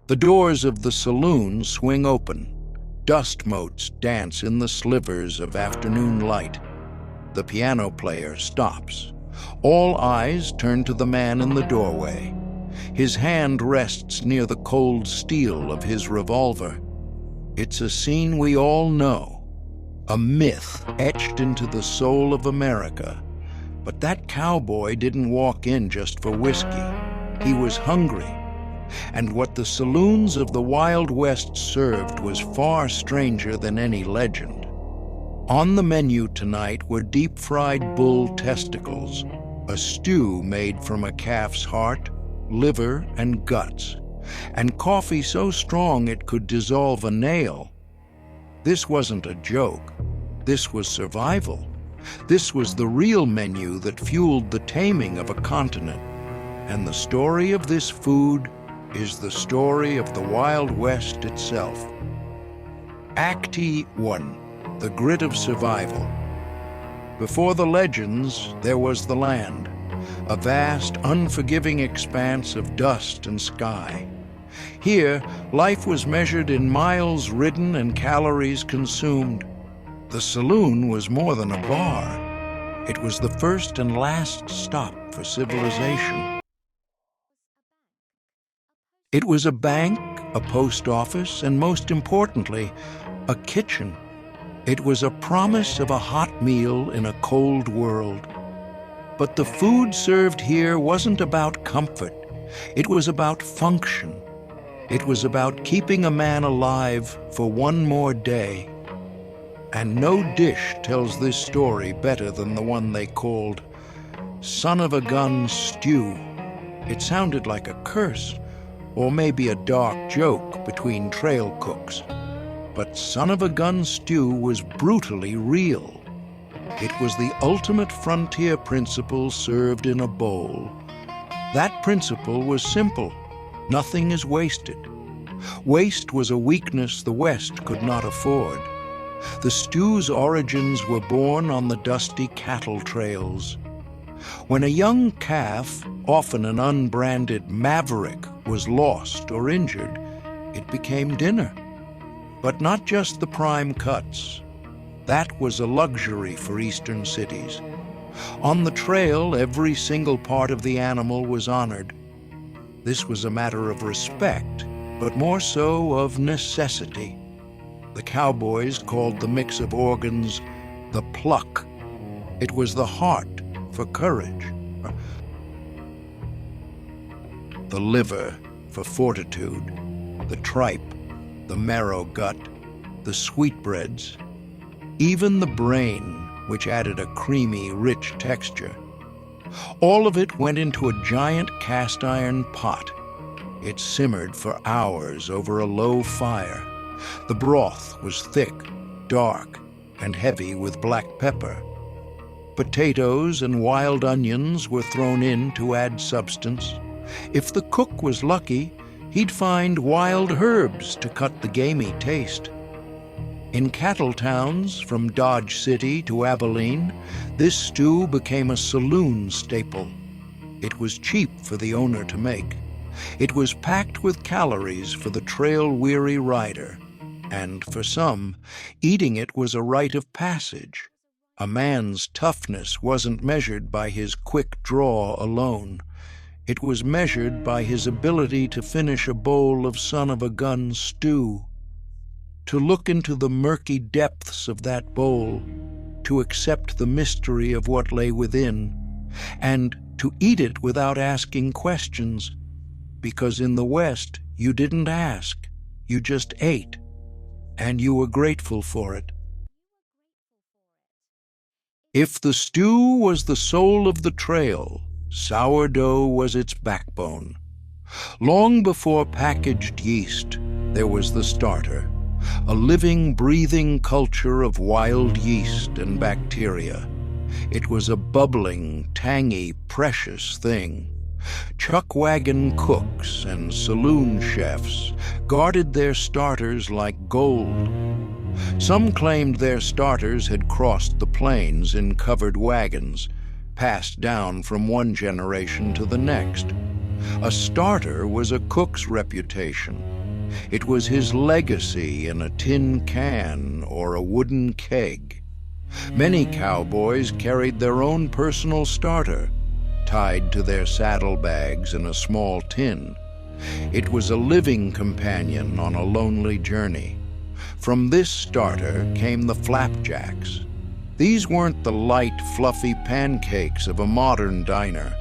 The doors of the saloon swing open. Dust motes dance in the slivers of afternoon light. The piano player stops. All eyes turn to the man in the doorway. His hand rests near the cold steel of his revolver. It's a scene we all know, a myth etched into the soul of America. But that cowboy didn't walk in just for whiskey. He was hungry. And what the saloons of the Wild West served was far stranger than any legend. On the menu tonight were deep-fried bull testicles, a stew made from a calf's heart, liver, and guts, and coffee so strong it could dissolve a nail. This wasn't a joke. This was survival. This was the real menu that fueled the taming of a continent. And the story of this food is the story of the Wild West itself. Act 1. The grit of survival. Before the legends, there was the land, a vast, unforgiving expanse of dust and sky. Here, life was measured in miles ridden and calories consumed. The saloon was more than a bar. It was the first and last stop for civilization. It was a bank, a post office, and most importantly, a kitchen. It was a promise of a hot meal in a cold world. But the food served here wasn't about comfort. It was about function. It was about keeping a man alive for one more day. And no dish tells this story better than the one they called son of a gun stew. It sounded like a curse, or maybe a dark joke between trail cooks. But son of a gun stew was brutally real. It was the ultimate frontier principle served in a bowl. That principle was simple. Nothing is wasted. Waste was a weakness the West could not afford. The stew's origins were born on the dusty cattle trails. When a young calf, often an unbranded maverick, was lost or injured, it became dinner. But not just the prime cuts. That was a luxury for eastern cities. On the trail, every single part of the animal was honored. This was a matter of respect, but more so of necessity. The cowboys called the mix of organs the pluck. It was the heart for courage, the liver for fortitude, the tripe, the marrow gut, the sweetbreads, even the brain, which added a creamy, rich texture. All of it went into a giant cast-iron pot. It simmered for hours over a low fire. The broth was thick, dark, and heavy with black pepper. Potatoes and wild onions were thrown in to add substance. If the cook was lucky, he'd find wild herbs to cut the gamey taste. In cattle towns, from Dodge City to Abilene, this stew became a saloon staple. It was cheap for the owner to make. It was packed with calories for the trail-weary rider. And for some, eating it was a rite of passage. A man's toughness wasn't measured by his quick draw alone. It was measured by his ability to finish a bowl of son-of-a-gun stew, to look into the murky depths of that bowl, to accept the mystery of what lay within, and to eat it without asking questions, because in the West you didn't ask, you just ate, and you were grateful for it. If the stew was the soul of the trail, sourdough was its backbone. Long before packaged yeast, there was the starter, a living, breathing culture of wild yeast and bacteria. It was a bubbling, tangy, precious thing. Chuck wagon cooks and saloon chefs guarded their starters like gold. Some claimed their starters had crossed the plains in covered wagons, passed down from one generation to the next. A starter was a cook's reputation. It was his legacy in a tin can or a wooden keg. Many cowboys carried their own personal starter, tied to their saddlebags in a small tin. It was a living companion on a lonely journey. From this starter came the flapjacks. These weren't the light, fluffy pancakes of a modern diner.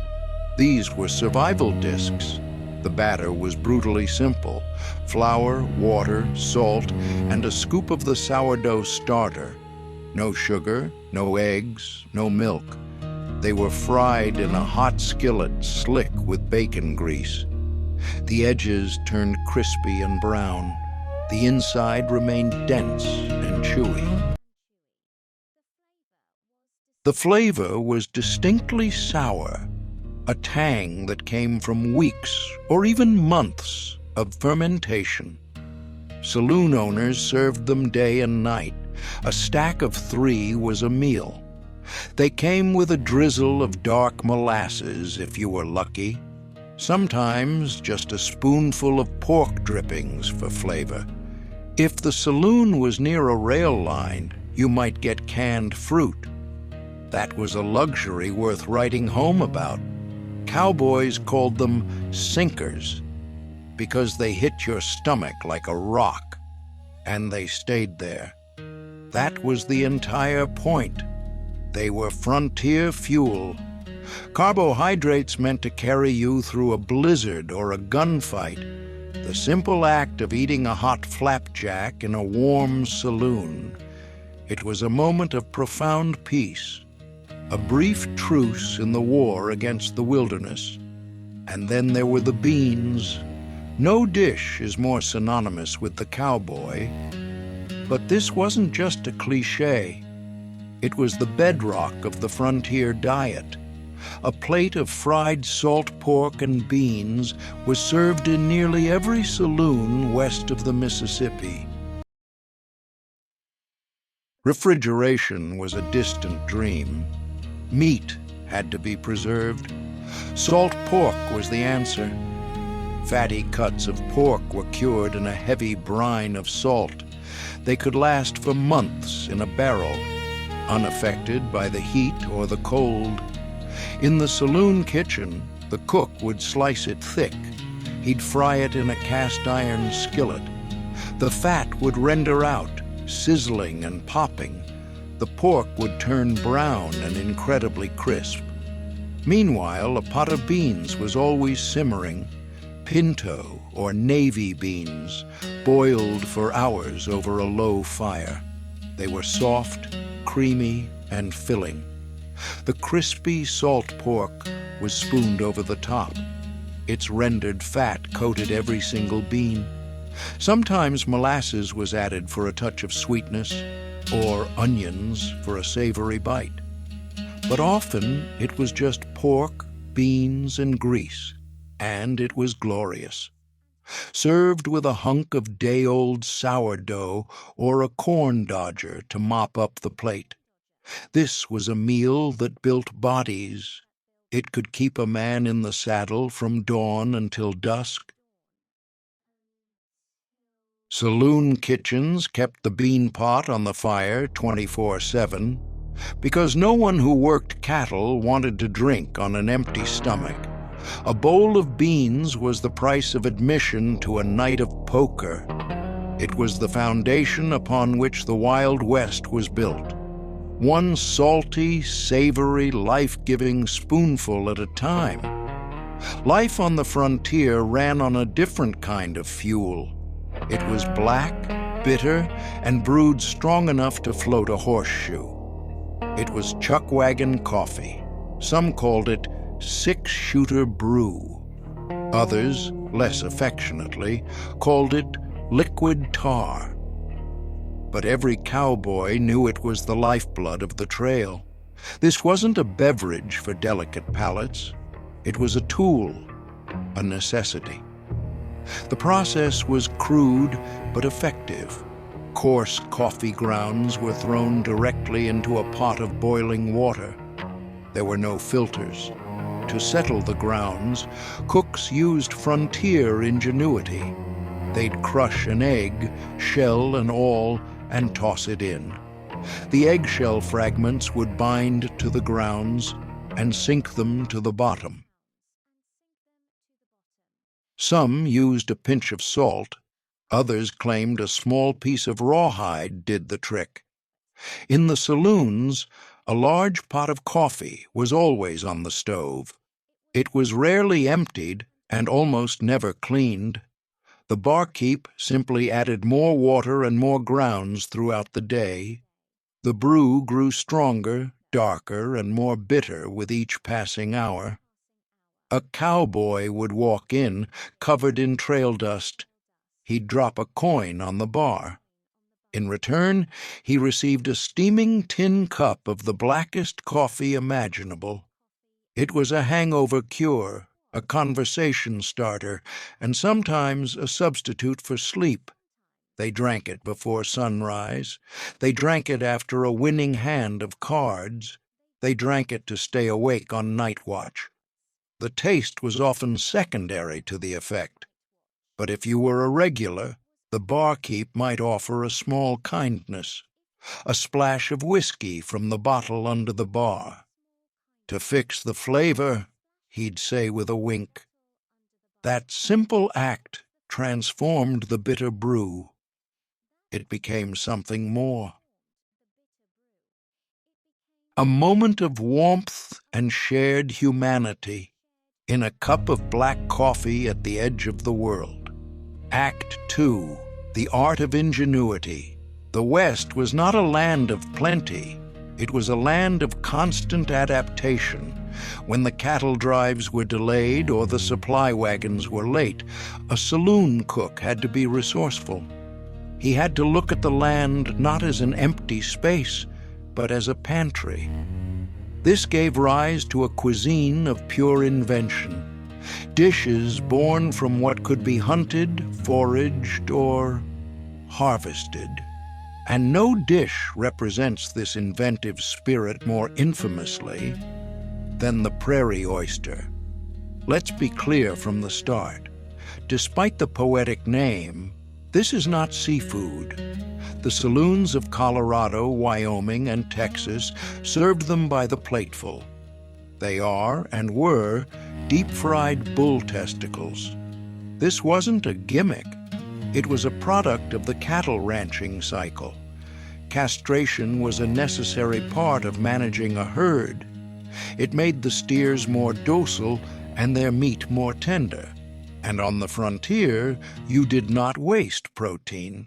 These were survival discs. The batter was brutally simple: flour, water, salt, and a scoop of the sourdough starter. No sugar, no eggs, no milk. They were fried in a hot skillet slick with bacon grease. The edges turned crispy and brown. The inside remained dense and chewy. The flavor was distinctly sour, a tang that came from weeks or even months of fermentation. Saloon owners served them day and night. A stack of 3 was a meal. They came with a drizzle of dark molasses if you were lucky. Sometimes just a spoonful of pork drippings for flavor. If the saloon was near a rail line, you might get canned fruit. That was a luxury worth writing home about. Cowboys called them sinkers because they hit your stomach like a rock, and they stayed there. That was the entire point. They were frontier fuel. Carbohydrates meant to carry you through a blizzard or a gunfight. The simple act of eating a hot flapjack in a warm saloon. It was a moment of profound peace, a brief truce in the war against the wilderness. And then there were the beans. No dish is more synonymous with the cowboy. But this wasn't just a cliché. It was the bedrock of the frontier diet. A plate of fried salt pork and beans was served in nearly every saloon west of the Mississippi. Refrigeration was a distant dream. Meat had to be preserved. Salt pork was the answer. Fatty cuts of pork were cured in a heavy brine of salt. They could last for months in a barrel, unaffected by the heat or the cold. In the saloon kitchen, the cook would slice it thick. He'd fry it in a cast-iron skillet. The fat would render out, sizzling and popping. The pork would turn brown and incredibly crisp. Meanwhile, a pot of beans was always simmering. Pinto or navy beans, boiled for hours over a low fire. They were soft, creamy, and filling. The crispy salt pork was spooned over the top. Its rendered fat coated every single bean. Sometimes molasses was added for a touch of sweetness, or onions for a savory bite. But often it was just pork, beans, and grease, and it was glorious. Served with a hunk of day-old sourdough or a corn dodger to mop up the plate. This was a meal that built bodies. It could keep a man in the saddle from dawn until dusk. Saloon kitchens kept the bean pot on the fire 24/7 because no one who worked cattle wanted to drink on an empty stomach. A bowl of beans was the price of admission to a night of poker. It was the foundation upon which the Wild West was built. One salty, savory, life-giving spoonful at a time. Life on the frontier ran on a different kind of fuel. It was black, bitter, and brewed strong enough to float a horseshoe. It was chuckwagon coffee. Some called it six-shooter brew. Others, less affectionately, called it liquid tar. But every cowboy knew it was the lifeblood of the trail. This wasn't a beverage for delicate palates. It was a tool, a necessity. The process was crude but effective. Coarse coffee grounds were thrown directly into a pot of boiling water. There were no filters. To settle the grounds, cooks used frontier ingenuity. They'd crush an egg, shell and all, and toss it in. The eggshell fragments would bind to the grounds and sink them to the bottom. Some used a pinch of salt. Others claimed a small piece of rawhide did the trick. In the saloons, a large pot of coffee was always on the stove. It was rarely emptied and almost never cleaned. The barkeep simply added more water and more grounds throughout the day. The brew grew stronger, darker, and more bitter with each passing hour. A cowboy would walk in, covered in trail dust. He'd drop a coin on the bar. In return, he received a steaming tin cup of the blackest coffee imaginable. It was a hangover cure, a conversation starter, and sometimes a substitute for sleep. They drank it before sunrise. They drank it after a winning hand of cards. They drank it to stay awake on night watch. The taste was often secondary to the effect. But if you were a regular, the barkeep might offer a small kindness, a splash of whiskey from the bottle under the bar. To fix the flavor, he'd say with a wink. That simple act transformed the bitter brew. It became something more. A moment of warmth and shared humanity in a cup of black coffee at the edge of the world. Act 2. The art of ingenuity. The West was not a land of plenty. It was a land of constant adaptation. When the cattle drives were delayed or the supply wagons were late, a saloon cook had to be resourceful. He had to look at the land not as an empty space, but as a pantry. This gave rise to a cuisine of pure invention. Dishes born from what could be hunted, foraged, or harvested. And no dish represents this inventive spirit more infamously than the prairie oyster. Let's be clear from the start. Despite the poetic name, this is not seafood. The saloons of Colorado, Wyoming, and Texas served them by the plateful. They are, and were, deep-fried bull testicles. This wasn't a gimmick. It was a product of the cattle ranching cycle. Castration was a necessary part of managing a herd. It made the steers more docile and their meat more tender. And on the frontier, you did not waste protein.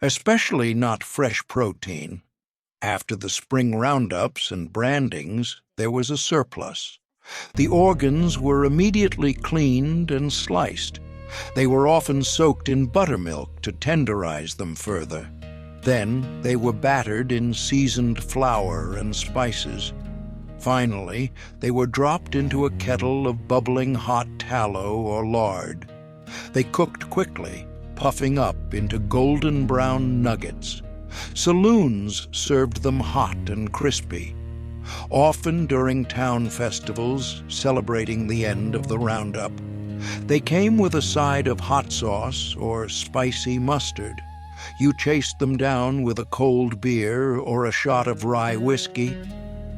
Especially not fresh protein. After the spring roundups and brandings, there was a surplus. The organs were immediately cleaned and sliced. They were often soaked in buttermilk to tenderize them further. Then they were battered in seasoned flour and spices. Finally, they were dropped into a kettle of bubbling hot tallow or lard. They cooked quickly, puffing up into golden brown nuggets. Saloons served them hot and crispy. Often during town festivals celebrating the end of the roundup, they came with a side of hot sauce or spicy mustard. You chased them down with a cold beer or a shot of rye whiskey.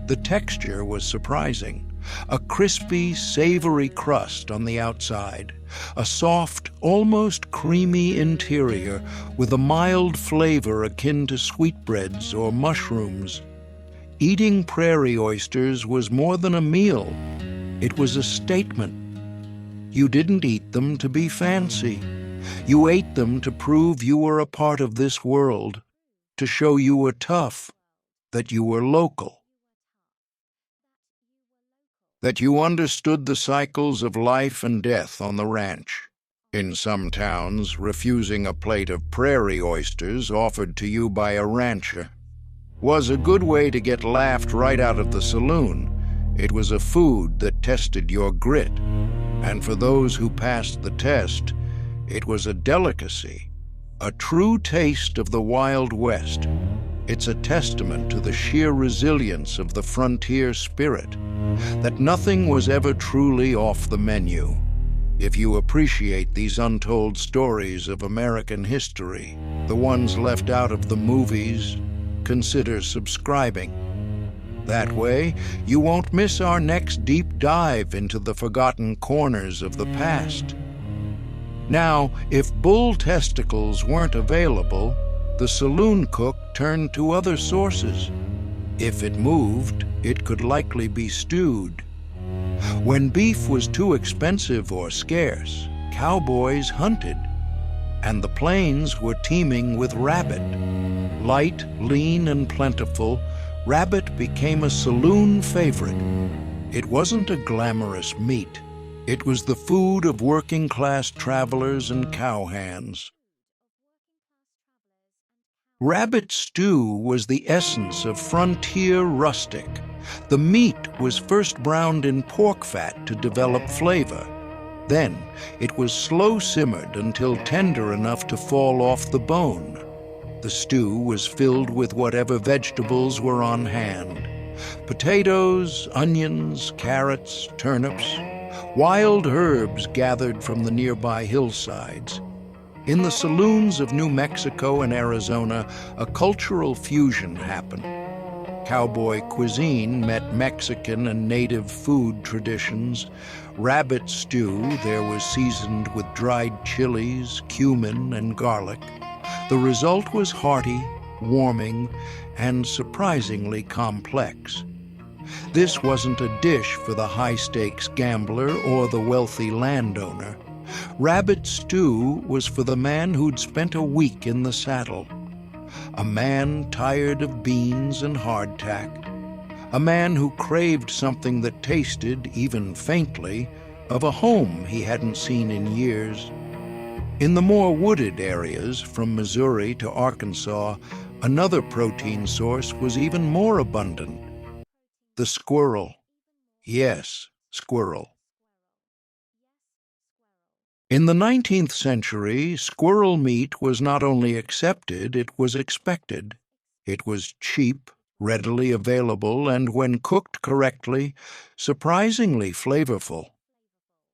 The texture was surprising. A crispy, savory crust on the outside, a soft, almost creamy interior with a mild flavor akin to sweetbreads or mushrooms. Eating prairie oysters was more than a meal. It was a statement. You didn't eat them to be fancy. You ate them to prove you were a part of this world, to show you were tough, that you were local. That you understood the cycles of life and death on the ranch. In some towns, refusing a plate of prairie oysters offered to you by a rancher was a good way to get laughed right out of the saloon. It was a food that tested your grit, and for those who passed the test, it was a delicacy, a true taste of the Wild West. It's a testament to the sheer resilience of the frontier spirit, that nothing was ever truly off the menu. If you appreciate these untold stories of American history, the ones left out of the movies, consider subscribing. That way, you won't miss our next deep dive into the forgotten corners of the past. Now, if bull testicles weren't available, the saloon cook turned to other sources. If it moved, it could likely be stewed. When beef was too expensive or scarce, cowboys hunted, and the plains were teeming with rabbit. Light, lean, and plentiful, rabbit became a saloon favorite. It wasn't a glamorous meat. It was the food of working-class travelers and cowhands. Rabbit stew was the essence of frontier rustic. The meat was first browned in pork fat to develop flavor. Then, it was slow-simmered until tender enough to fall off the bone. The stew was filled with whatever vegetables were on hand: potatoes, onions, carrots, turnips, wild herbs gathered from the nearby hillsides. In the saloons of New Mexico and Arizona, a cultural fusion happened. Cowboy cuisine met Mexican and native food traditions. Rabbit stew there was seasoned with dried chilies, cumin, and garlic. The result was hearty, warming, and surprisingly complex. This wasn't a dish for the high-stakes gambler or the wealthy landowner. Rabbit stew was for the man who'd spent a week in the saddle. A man tired of beans and hardtack. A man who craved something that tasted, even faintly, of a home he hadn't seen in years. In the more wooded areas, from Missouri to Arkansas, another protein source was even more abundant: the squirrel. Yes, squirrel. In the 19th century, squirrel meat was not only accepted, it was expected. It was cheap, readily available, and when cooked correctly, surprisingly flavorful.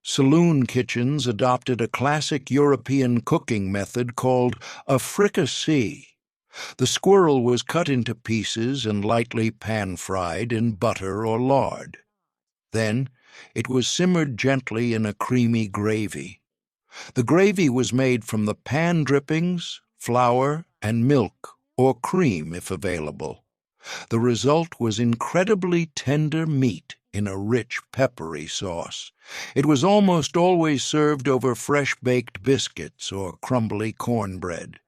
Saloon kitchens adopted a classic European cooking method called a fricassee. The squirrel was cut into pieces and lightly pan-fried in butter or lard. Then, it was simmered gently in a creamy gravy. The gravy was made from the pan drippings, flour, and milk, or cream if available. The result was incredibly tender meat in a rich, peppery sauce. It was almost always served over fresh-baked biscuits or crumbly cornbread.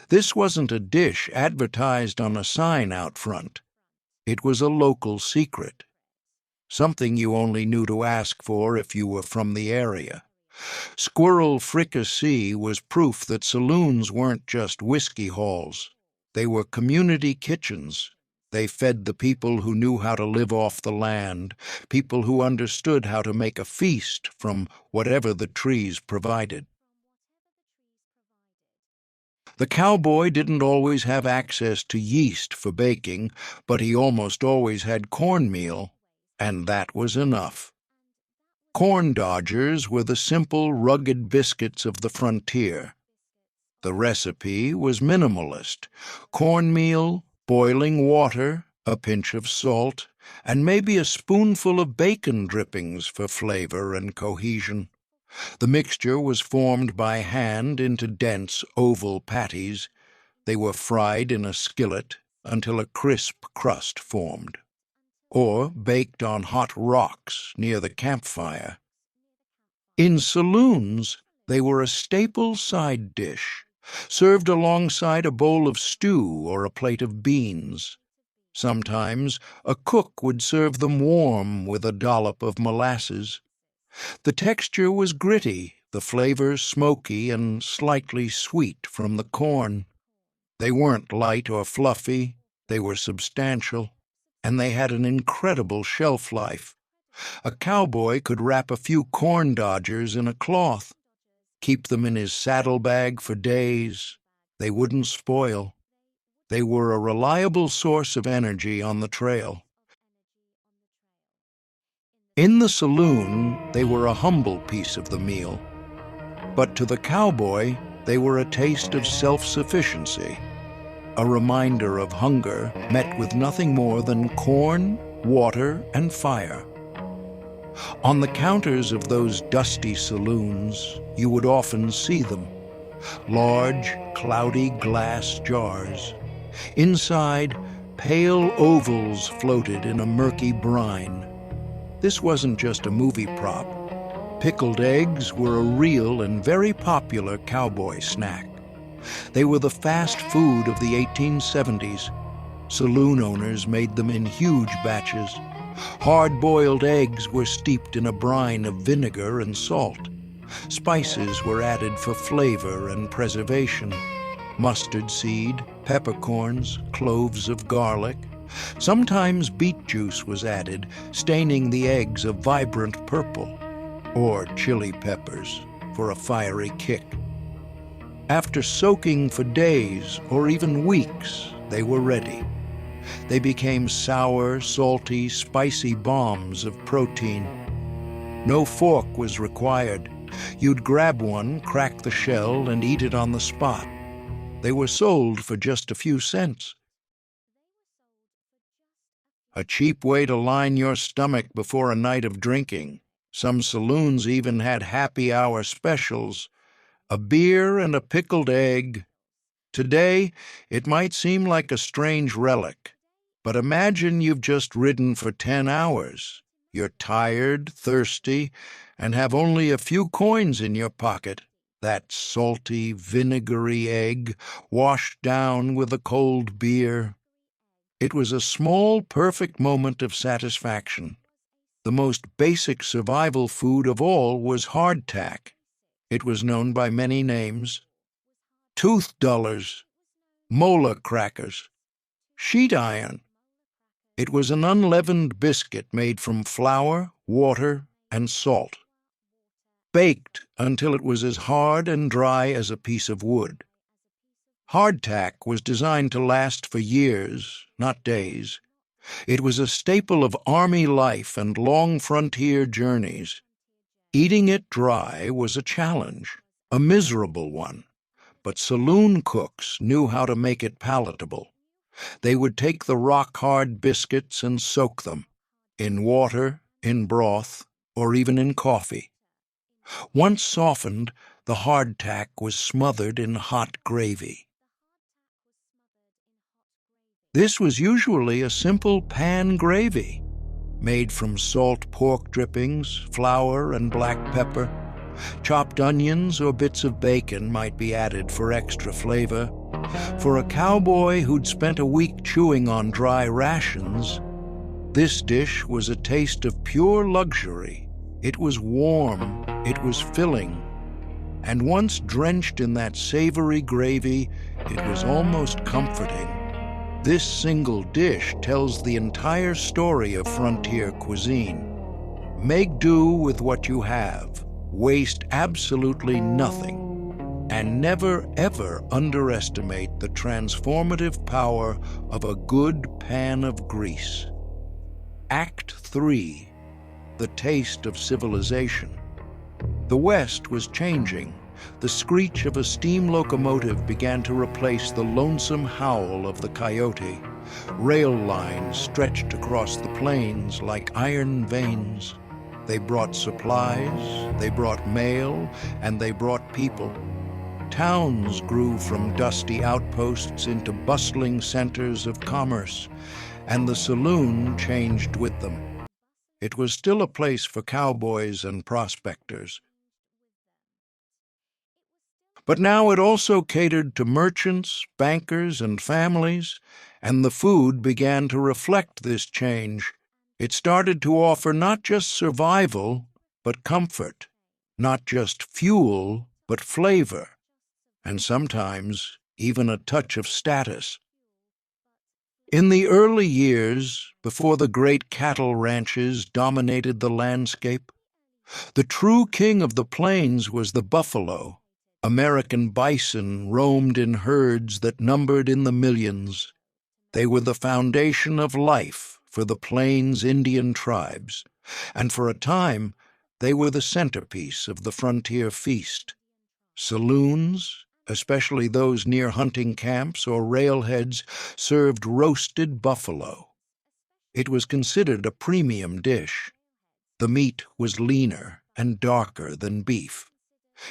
This wasn't a dish advertised on a sign out front. It was a local secret, something you only knew to ask for if you were from the area. Squirrel fricassee was proof that saloons weren't just whiskey halls. They were community kitchens. They fed the people who knew how to live off the land, people who understood how to make a feast from whatever the trees provided. The cowboy didn't always have access to yeast for baking, but he almost always had cornmeal, and that was enough. Corn dodgers were the simple, rugged biscuits of the frontier. The recipe was minimalist: cornmeal, boiling water, a pinch of salt, and maybe a spoonful of bacon drippings for flavor and cohesion. The mixture was formed by hand into dense, oval patties. They were fried in a skillet until a crisp crust formed, or baked on hot rocks near the campfire. In saloons, they were a staple side dish, served alongside a bowl of stew or a plate of beans. Sometimes a cook would serve them warm with a dollop of molasses. The texture was gritty, the flavor smoky and slightly sweet from the corn. They weren't light or fluffy, they were substantial, and they had an incredible shelf life. A cowboy could wrap a few corn dodgers in a cloth, keep them in his saddlebag for days. They wouldn't spoil. They were a reliable source of energy on the trail. In the saloon, they were a humble piece of the meal. But to the cowboy, they were a taste of self-sufficiency, a reminder of hunger met with nothing more than corn, water, and fire. On the counters of those dusty saloons, you would often see them, large, cloudy glass jars. Inside, pale ovals floated in a murky brine. This wasn't just a movie prop. Pickled eggs were a real and very popular cowboy snack. They were the fast food of the 1870s. Saloon owners made them in huge batches. Hard-boiled eggs were steeped in a brine of vinegar and salt. Spices were added for flavor and preservation. Mustard seed, peppercorns, cloves of garlic. Sometimes beet juice was added, staining the eggs a vibrant purple, or chili peppers for a fiery kick. After soaking for days or even weeks, they were ready. They became sour, salty, spicy bombs of protein. No fork was required. You'd grab one, crack the shell, and eat it on the spot. They were sold for just a few cents. A cheap way to line your stomach before a night of drinking. Some saloons even had happy hour specials. A beer and a pickled egg. Today, it might seem like a strange relic, but imagine you've just ridden for 10 hours. You're tired, thirsty, and have only a few coins in your pocket. That salty, vinegary egg washed down with a cold beer. It was a small, perfect moment of satisfaction. The most basic survival food of all was hardtack. It was known by many names: tooth dullers, molar crackers, sheet iron. It was an unleavened biscuit made from flour, water, and salt, baked until it was as hard and dry as a piece of wood. Hardtack was designed to last for years, not days. It was a staple of army life and long frontier journeys. Eating it dry was a challenge, a miserable one, but saloon cooks knew how to make it palatable. They would take the rock-hard biscuits and soak them in water, in broth, or even in coffee. Once softened, the hardtack was smothered in hot gravy. This was usually a simple pan gravy, made from salt pork drippings, flour, and black pepper. Chopped onions or bits of bacon might be added for extra flavor. For a cowboy who'd spent a week chewing on dry rations, this dish was a taste of pure luxury. It was warm, it was filling, and once drenched in that savory gravy, it was almost comforting. This single dish tells the entire story of frontier cuisine. Make do with what you have, waste absolutely nothing, and never ever underestimate the transformative power of a good pan of grease. Act 3. The taste of civilization. The West was changing. The screech of a steam locomotive began to replace the lonesome howl of the coyote. Rail lines stretched across the plains like iron veins. They brought supplies, they brought mail, and they brought people. Towns grew from dusty outposts into bustling centers of commerce, and the saloon changed with them. It was still a place for cowboys and prospectors. But now it also catered to merchants, bankers, and families, and the food began to reflect this change. It started to offer not just survival, but comfort, not just fuel, but flavor, and sometimes even a touch of status. In the early years, before the great cattle ranches dominated the landscape, the true king of the plains was the buffalo. American bison roamed in herds that numbered in the millions. They were the foundation of life for the Plains Indian tribes, and for a time they were the centerpiece of the frontier feast. Saloons, especially those near hunting camps or railheads, served roasted buffalo. It was considered a premium dish. The meat was leaner and darker than beef.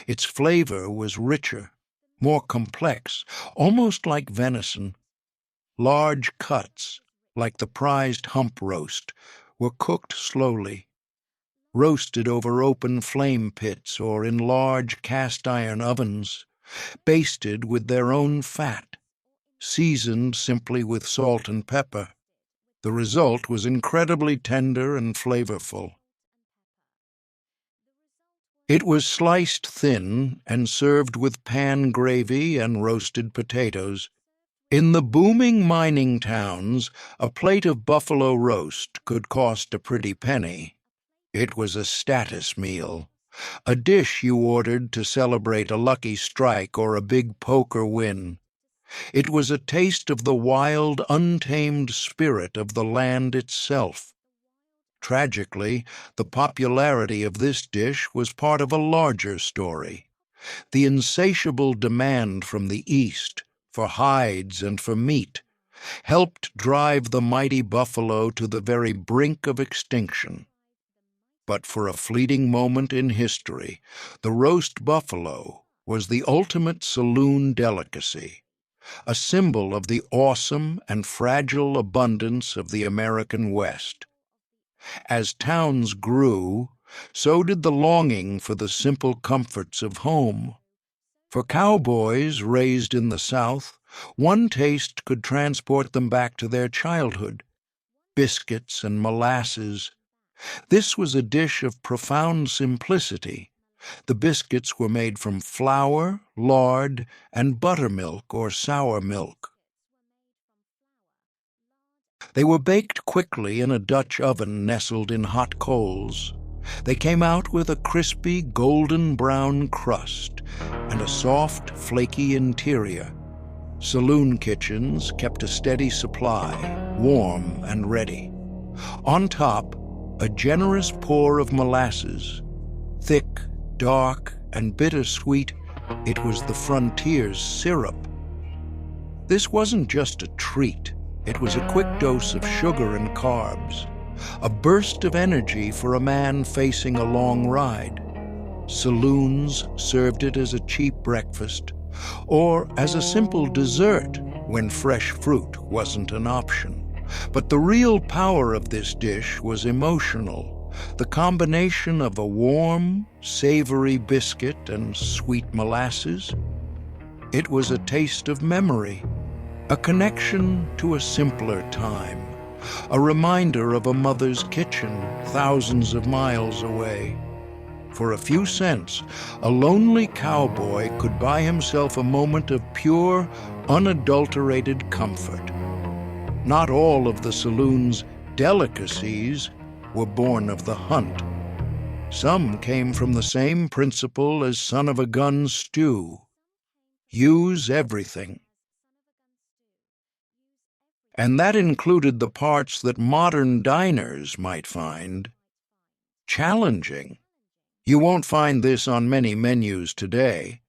Its flavor was richer, more complex, almost like venison. Large cuts, like the prized hump roast, were cooked slowly, roasted over open flame pits or in large cast-iron ovens, basted with their own fat, seasoned simply with salt and pepper. The result was incredibly tender and flavorful. It was sliced thin and served with pan gravy and roasted potatoes. In the booming mining towns, a plate of buffalo roast could cost a pretty penny. It was a status meal, a dish you ordered to celebrate a lucky strike or a big poker win. It was a taste of the wild, untamed spirit of the land itself. Tragically, the popularity of this dish was part of a larger story. The insatiable demand from the East for hides and for meat helped drive the mighty buffalo to the very brink of extinction. But for a fleeting moment in history, the roast buffalo was the ultimate saloon delicacy, a symbol of the awesome and fragile abundance of the American West. As towns grew, so did the longing for the simple comforts of home. For cowboys raised in the South, one taste could transport them back to their childhood: biscuits and molasses. This was a dish of profound simplicity. The biscuits were made from flour, lard, and buttermilk or sour milk. They were baked quickly in a Dutch oven nestled in hot coals. They came out with a crispy, golden-brown crust and a soft, flaky interior. Saloon kitchens kept a steady supply, warm and ready. On top, a generous pour of molasses. Thick, dark, and bittersweet, it was the frontier's syrup. This wasn't just a treat. It was a quick dose of sugar and carbs, a burst of energy for a man facing a long ride. Saloons served it as a cheap breakfast, or as a simple dessert when fresh fruit wasn't an option. But the real power of this dish was emotional, the combination of a warm, savory biscuit and sweet molasses. It was a taste of memory, a connection to a simpler time, a reminder of a mother's kitchen thousands of miles away. For a few cents, a lonely cowboy could buy himself a moment of pure, unadulterated comfort. Not all of the saloon's delicacies were born of the hunt. Some came from the same principle as son-of-a-gun stew: use everything. And that included the parts that modern diners might find challenging. You won't find this on many menus today,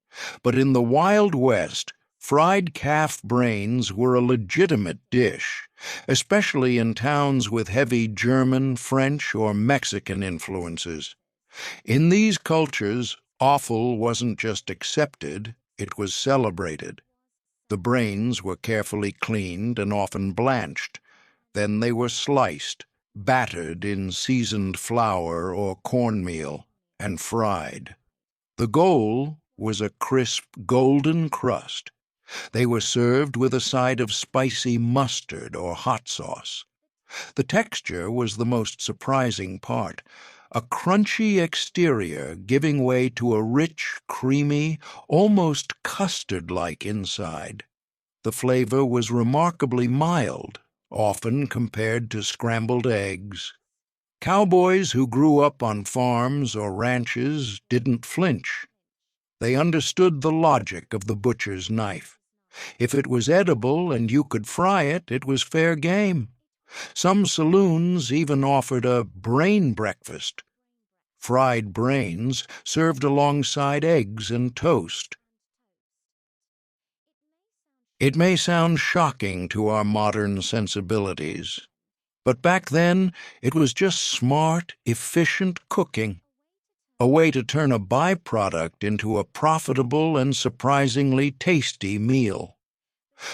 but in the Wild West, fried calf brains were a legitimate dish, especially in towns with heavy German, French, or Mexican influences. In these cultures, offal wasn't just accepted, it was celebrated. The brains were carefully cleaned and often blanched. Then they were sliced, battered in seasoned flour or cornmeal, and fried. The goal was a crisp, golden crust. They were served with a side of spicy mustard or hot sauce. The texture was the most surprising part, a crunchy exterior giving way to a rich, creamy, almost custard-like inside. The flavor was remarkably mild, often compared to scrambled eggs. Cowboys who grew up on farms or ranches didn't flinch. They understood the logic of the butcher's knife. If it was edible and you could fry it, it was fair game. Some saloons even offered a brain breakfast. Fried brains served alongside eggs and toast. It may sound shocking to our modern sensibilities, but back then it was just smart, efficient cooking, a way to turn a byproduct into a profitable and surprisingly tasty meal.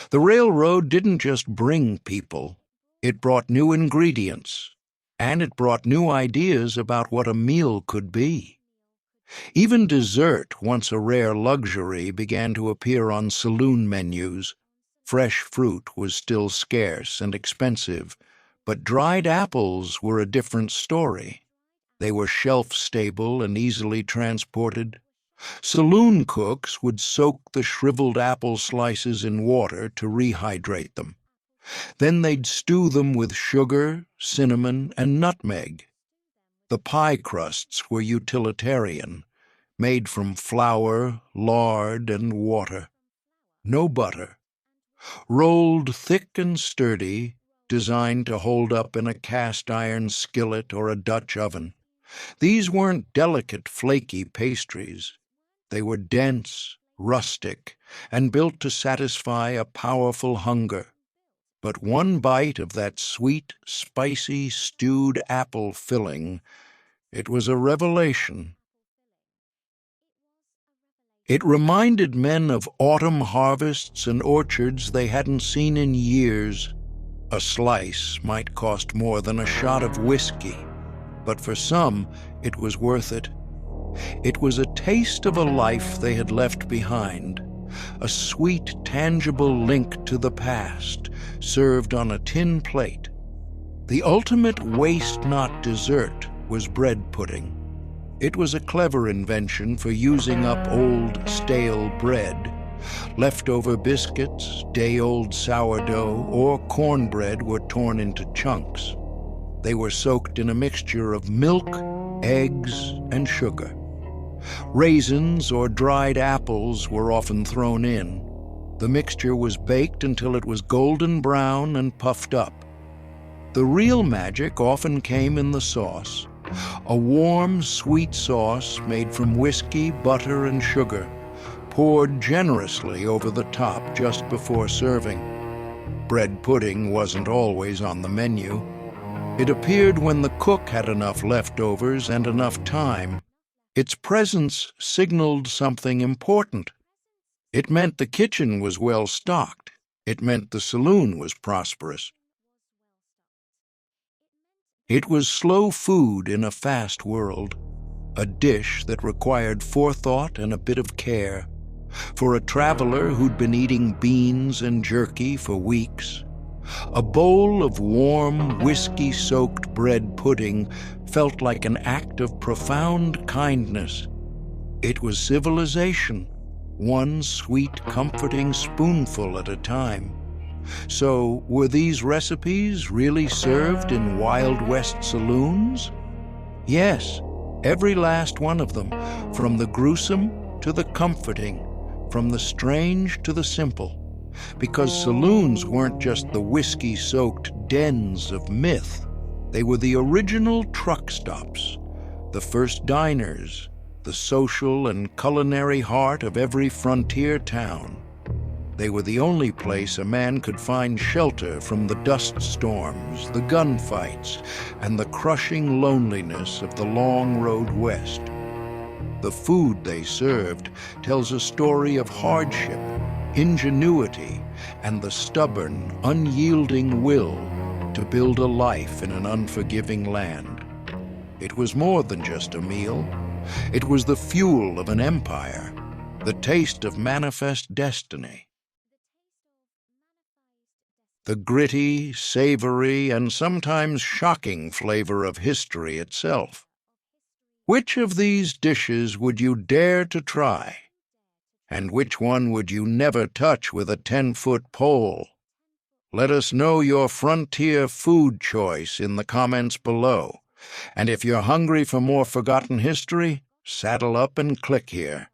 The railroad didn't just bring people, it brought new ingredients, and it brought new ideas about what a meal could be. Even dessert, once a rare luxury, began to appear on saloon menus. Fresh fruit was still scarce and expensive, but dried apples were a different story. They were shelf-stable and easily transported. Saloon cooks would soak the shriveled apple slices in water to rehydrate them. Then they'd stew them with sugar, cinnamon, and nutmeg. The pie crusts were utilitarian, made from flour, lard, and water. No butter. Rolled thick and sturdy, designed to hold up in a cast-iron skillet or a Dutch oven. These weren't delicate, flaky pastries. They were dense, rustic, and built to satisfy a powerful hunger. But one bite of that sweet, spicy, stewed apple filling, it was a revelation. It reminded men of autumn harvests and orchards they hadn't seen in years. A slice might cost more than a shot of whiskey, but for some, it was worth it. It was a taste of a life they had left behind, a sweet, tangible link to the past, served on a tin plate. The ultimate waste-not dessert was bread pudding. It was a clever invention for using up old, stale bread. Leftover biscuits, day-old sourdough, or cornbread were torn into chunks. They were soaked in a mixture of milk, eggs, and sugar. Raisins or dried apples were often thrown in. The mixture was baked until it was golden brown and puffed up. The real magic often came in the sauce, a warm, sweet sauce made from whiskey, butter, and sugar, poured generously over the top just before serving. Bread pudding wasn't always on the menu. It appeared when the cook had enough leftovers and enough time. Its presence signaled something important. It meant the kitchen was well stocked. It meant the saloon was prosperous. It was slow food in a fast world, a dish that required forethought and a bit of care. For a traveler who'd been eating beans and jerky for weeks, a bowl of warm, whiskey-soaked bread pudding felt like an act of profound kindness. It was civilization, one sweet, comforting spoonful at a time. So, were these recipes really served in Wild West saloons? Yes, every last one of them, from the gruesome to the comforting, from the strange to the simple. Because saloons weren't just the whiskey-soaked dens of myth. They were the original truck stops, the first diners, the social and culinary heart of every frontier town. They were the only place a man could find shelter from the dust storms, the gunfights, and the crushing loneliness of the long road west. The food they served tells a story of hardship, ingenuity, and the stubborn, unyielding will to build a life in an unforgiving land. It was more than just a meal. It was the fuel of an empire, the taste of manifest destiny. The gritty, savory, and sometimes shocking flavor of history itself. Which of these dishes would you dare to try? And which one would you never touch with a 10-foot pole? Let us know your frontier food choice in the comments below. And if you're hungry for more forgotten history, saddle up and click here.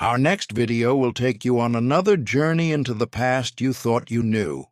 Our next video will take you on another journey into the past you thought you knew.